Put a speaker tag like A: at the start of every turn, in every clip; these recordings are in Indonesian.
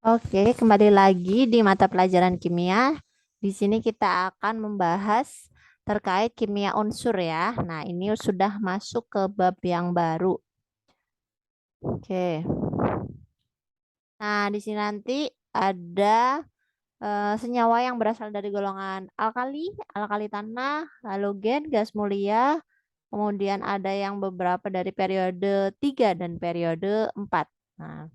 A: Oke, kembali lagi di mata pelajaran kimia. Di sini kita akan membahas terkait kimia unsur ya. Nah, ini sudah masuk ke bab yang baru. Oke. Nah, di sini nanti ada senyawa yang berasal dari golongan alkali, alkali tanah, halogen, gas mulia, kemudian ada yang beberapa dari periode 3 dan periode 4. Nah,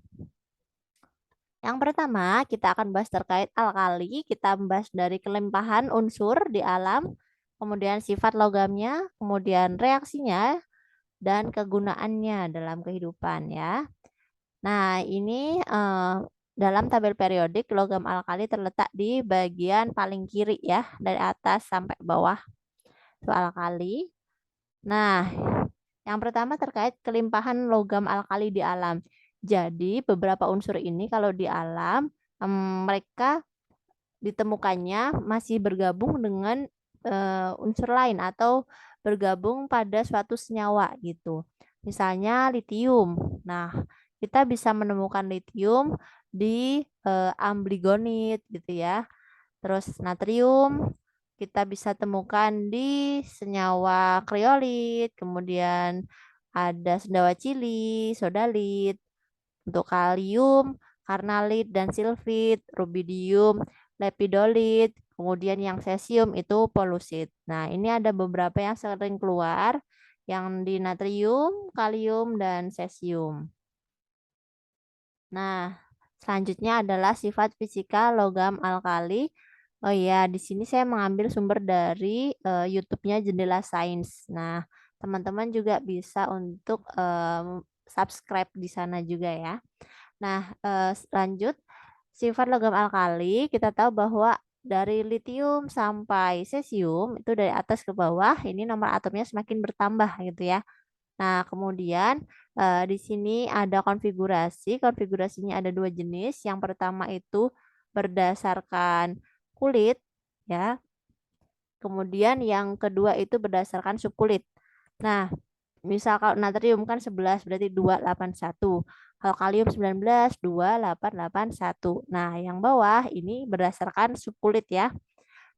A: yang pertama, kita akan bahas terkait alkali. Kita membahas dari kelimpahan unsur di alam, kemudian sifat logamnya, kemudian reaksinya, dan kegunaannya dalam kehidupan ya. Nah, ini dalam tabel periodik logam alkali terletak di bagian paling kiri ya, dari atas sampai bawah itu alkali. Nah, yang pertama terkait kelimpahan logam alkali di alam. Jadi, beberapa unsur ini kalau di alam mereka ditemukannya masih bergabung dengan unsur lain atau bergabung pada suatu senyawa gitu. Misalnya litium. Nah, kita bisa menemukan litium di ambligonit gitu ya. Terus natrium kita bisa temukan di senyawa kriolit, kemudian ada senyawa cili, sodalit, untuk kalium, karnalit dan silfit, rubidium, lepidolit, kemudian yang cesium itu polusit. Nah, ini ada beberapa yang sering keluar, yang di natrium, kalium, dan cesium. Nah, selanjutnya adalah sifat fisika logam alkali. Oh iya, di sini saya mengambil sumber dari YouTube-nya Jendela Sains. Nah, teman-teman juga bisa untuk subscribe di sana juga ya. Nah, lanjut sifat logam alkali, kita tahu bahwa dari litium sampai cesium itu dari atas ke bawah ini nomor atomnya semakin bertambah gitu ya. Nah, kemudian di sini ada konfigurasi. Konfigurasinya ada dua jenis. Yang pertama itu berdasarkan kulit ya. Kemudian yang kedua itu berdasarkan subkulit. Nah, misal kalau natrium kan 11 berarti 281. Kalau kalium 19 2881. Nah, yang bawah ini berdasarkan subkulit ya.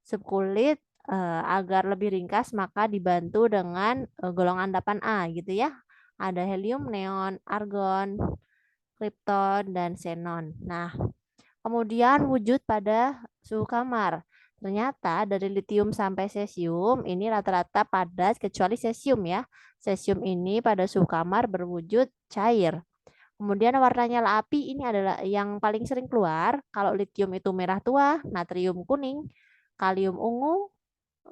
A: Subkulit agar lebih ringkas maka dibantu dengan golongan 8A gitu ya. Ada helium, neon, argon, kripton, dan xenon. Nah, kemudian wujud pada suhu kamar. Ternyata dari litium sampai cesium ini rata-rata padat kecuali cesium ya. Cesium ini pada suhu kamar berwujud cair. Kemudian warnanya api ini adalah yang paling sering keluar. Kalau litium itu merah tua, natrium kuning, kalium ungu,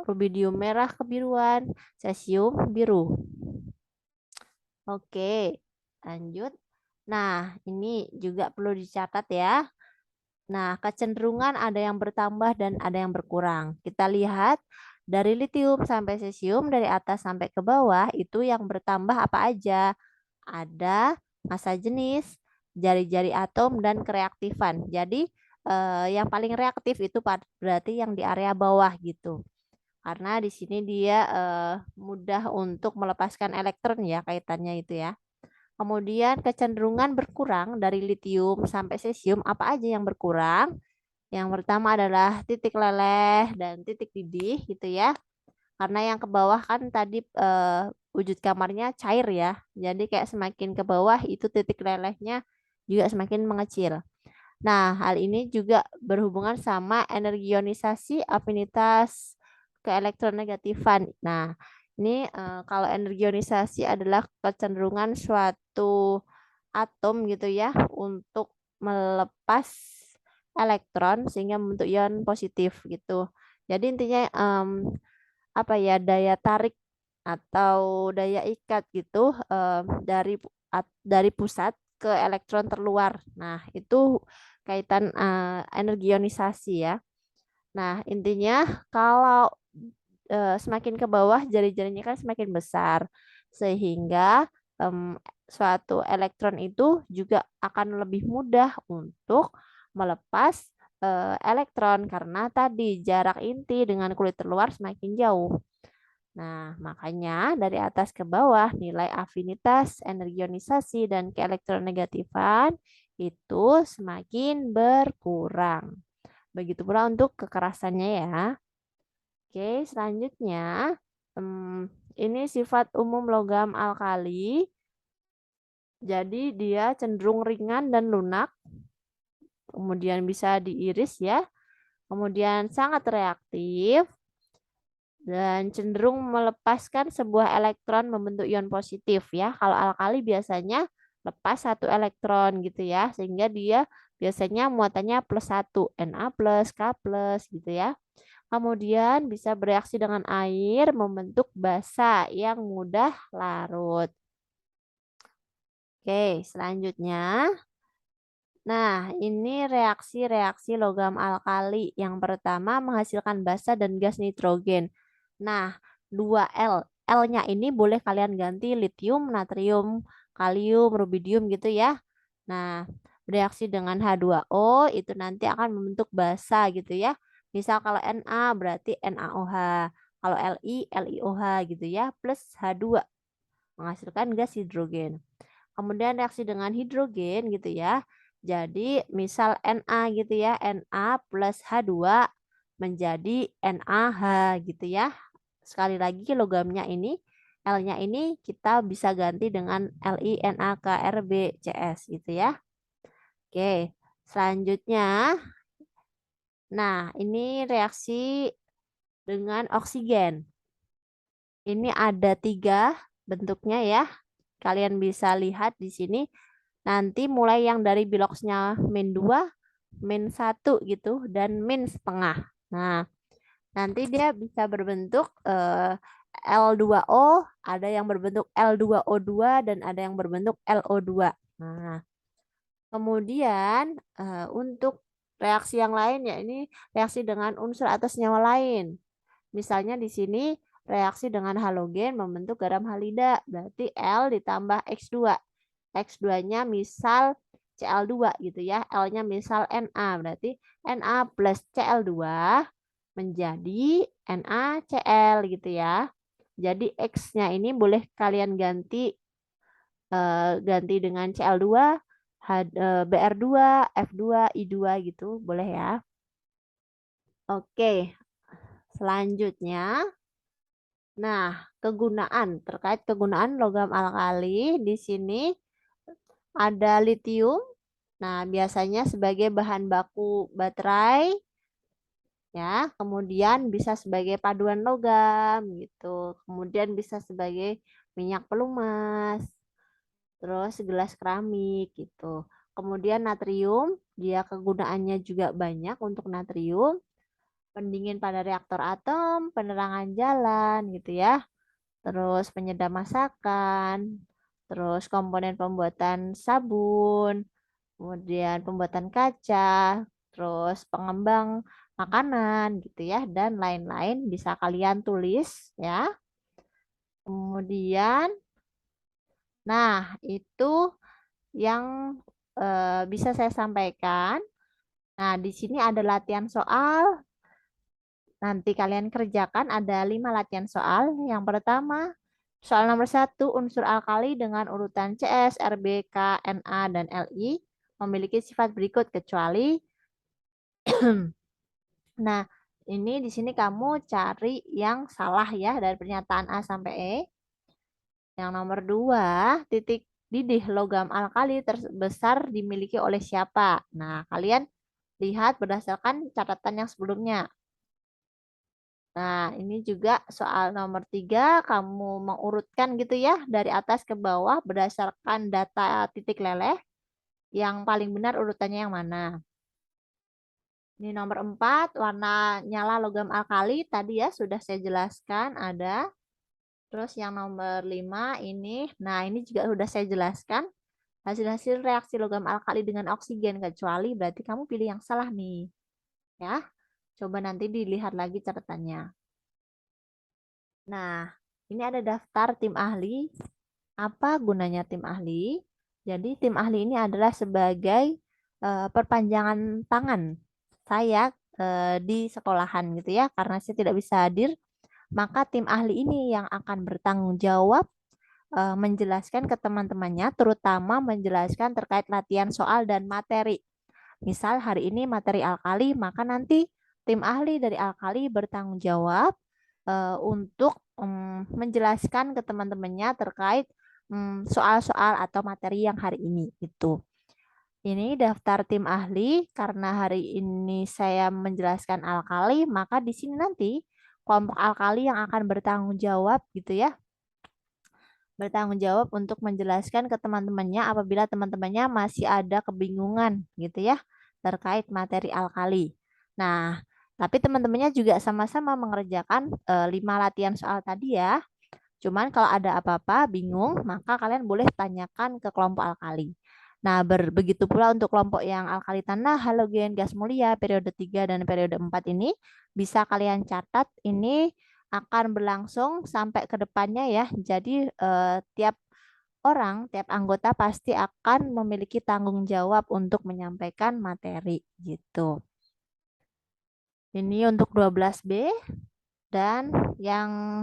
A: rubidium merah kebiruan, cesium biru. Oke, lanjut. Nah, ini juga perlu dicatat ya. Nah, kecenderungan ada yang bertambah dan ada yang berkurang. Kita lihat dari litium sampai cesium, dari atas sampai ke bawah, itu yang bertambah apa aja? Ada massa jenis, jari-jari atom, dan kereaktifan. Jadi, yang paling reaktif itu berarti yang di area bawah gitu. Karena di sini dia mudah untuk melepaskan elektron ya, kaitannya itu ya. Kemudian kecenderungan berkurang dari litium sampai cesium, apa aja yang berkurang? Yang pertama adalah titik leleh dan titik didih gitu ya. Karena yang ke bawah kan tadi wujud kamarnya cair ya. Jadi kayak semakin ke bawah itu titik lelehnya juga semakin mengecil. Nah, hal ini juga berhubungan sama energi ionisasi, afinitas, keelektronegatifan. Nah, ini kalau energi ionisasi adalah kecenderungan suatu atom gitu ya untuk melepas elektron sehingga membentuk ion positif gitu. Jadi intinya apa ya daya tarik atau daya ikat gitu dari pusat ke elektron terluar. Nah, itu kaitan energi ionisasi ya. Nah, intinya kalau semakin ke bawah jari-jarinya kan semakin besar sehingga suatu elektron itu juga akan lebih mudah untuk melepas elektron karena tadi jarak inti dengan kulit terluar semakin jauh. Nah, makanya dari atas ke bawah nilai afinitas, energi ionisasi, dan keelektronegatifan itu semakin berkurang. Begitu pula untuk kekerasannya ya. Oke, selanjutnya ini sifat umum logam alkali. Jadi dia cenderung ringan dan lunak. Kemudian bisa diiris ya. Kemudian sangat reaktif dan cenderung melepaskan sebuah elektron membentuk ion positif ya. Kalau alkali biasanya lepas satu elektron gitu ya, sehingga dia biasanya muatannya +1, Na+, K+, gitu ya. Kemudian bisa bereaksi dengan air membentuk basa yang mudah larut. Oke, selanjutnya. Nah, ini reaksi-reaksi logam alkali. Yang pertama menghasilkan basa dan gas nitrogen. Nah, 2L. L-nya ini boleh kalian ganti litium, natrium, kalium, rubidium gitu ya. Nah, bereaksi dengan H2O itu nanti akan membentuk basa gitu ya. Misal kalau Na berarti NaOH. Kalau Li, LiOH gitu ya. Plus H2 menghasilkan gas hidrogen. Kemudian reaksi dengan hidrogen gitu ya. Jadi misal Na gitu ya, Na plus H2 menjadi NaH gitu ya. Sekali lagi logamnya ini, L-nya ini kita bisa ganti dengan LiNaKRBCS gitu ya. Oke, selanjutnya. Nah, ini reaksi dengan oksigen. Ini ada 3 bentuknya ya. Kalian bisa lihat di sini. Nanti mulai yang dari biloxnya -2, -1 gitu, dan -setengah. Nah, nanti dia bisa berbentuk L2O, ada yang berbentuk L2O2, dan ada yang berbentuk LO2. Nah, kemudian untuk reaksi yang lain ya ini reaksi dengan unsur atau senyawa lain. Misalnya di sini reaksi dengan halogen membentuk garam halida, berarti L ditambah X2. X2-nya misal Cl2 gitu ya, L-nya misal Na, berarti Na plus Cl2 menjadi NaCl gitu ya. Jadi X-nya ini boleh kalian ganti dengan Cl2, Br2, F2, I2 gitu, boleh ya. Oke, selanjutnya. Nah, terkait kegunaan logam alkali di sini ada litium. Nah, biasanya sebagai bahan baku baterai ya, kemudian bisa sebagai paduan logam gitu. Kemudian bisa sebagai minyak pelumas, terus gelas keramik gitu. Kemudian natrium, dia kegunaannya juga banyak untuk natrium, pendingin pada reaktor atom, penerangan jalan gitu ya. Terus penyedap masakan, terus komponen pembuatan sabun, kemudian pembuatan kaca, terus pengembang makanan gitu ya, dan lain-lain bisa kalian tulis ya. Kemudian, nah itu yang bisa saya sampaikan. Nah, di sini ada latihan soal. Nanti kalian kerjakan ada 5 latihan soal. Yang pertama, soal nomor 1, unsur alkali dengan urutan CS, Rb, K, Na, dan Li memiliki sifat berikut kecuali. Nah, ini di sini kamu cari yang salah ya dari pernyataan A sampai E. Yang nomor 2, titik didih logam alkali terbesar dimiliki oleh siapa? Nah, kalian lihat berdasarkan catatan yang sebelumnya. Nah, ini juga soal nomor 3, kamu mengurutkan gitu ya, dari atas ke bawah berdasarkan data titik leleh. Yang paling benar urutannya yang mana? Ini nomor 4, warna nyala logam alkali. Tadi ya sudah saya jelaskan ada. Terus yang nomor 5 ini, nah ini juga sudah saya jelaskan. Hasil-hasil reaksi logam alkali dengan oksigen kecuali berarti kamu pilih yang salah nih. Ya, coba nanti dilihat lagi catatannya. Nah, ini ada daftar tim ahli. Apa gunanya tim ahli? Jadi tim ahli ini adalah sebagai perpanjangan tangan saya di sekolahan gitu ya. Karena saya tidak bisa hadir, maka tim ahli ini yang akan bertanggung jawab menjelaskan ke teman-temannya, terutama menjelaskan terkait latihan soal dan materi. Misal hari ini materi alkali, maka nanti tim ahli dari alkali bertanggung jawab untuk menjelaskan ke teman-temannya terkait soal-soal atau materi yang hari ini itu. Ini daftar tim ahli karena hari ini saya menjelaskan alkali, maka di sini nanti kelompok alkali yang akan bertanggung jawab gitu ya. Bertanggung jawab untuk menjelaskan ke teman-temannya apabila teman-temannya masih ada kebingungan gitu ya terkait materi alkali. Nah, tapi teman-temannya juga sama-sama mengerjakan 5 latihan soal tadi ya. Cuman kalau ada apa-apa bingung, maka kalian boleh tanyakan ke kelompok alkali. Nah, begitu pula untuk kelompok yang alkali tanah, halogen, gas mulia, periode 3 dan periode 4 ini bisa kalian catat ini akan berlangsung sampai ke depannya ya. Jadi tiap orang, tiap anggota pasti akan memiliki tanggung jawab untuk menyampaikan materi gitu. Ini untuk 12B dan yang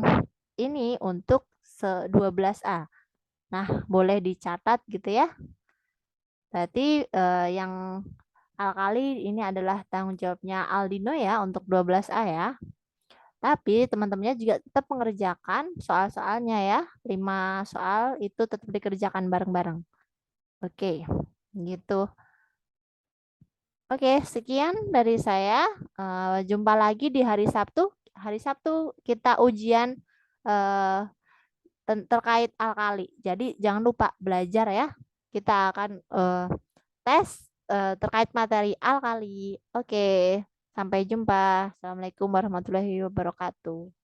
A: ini untuk 12A. Nah, boleh dicatat gitu ya. Berarti yang alkali ini adalah tanggung jawabnya Aldino ya untuk 12A ya. Tapi teman-temannya juga tetap mengerjakan soal-soalnya ya. 5 soal itu tetap dikerjakan bareng-bareng. Oke, gitu. Oke, sekian dari saya. Jumpa lagi di hari Sabtu. Hari Sabtu kita ujian eh, terkait alkali. Jadi jangan lupa belajar ya. Kita akan tes terkait materi alkali. Oke, sampai jumpa. Assalamualaikum warahmatullahi wabarakatuh.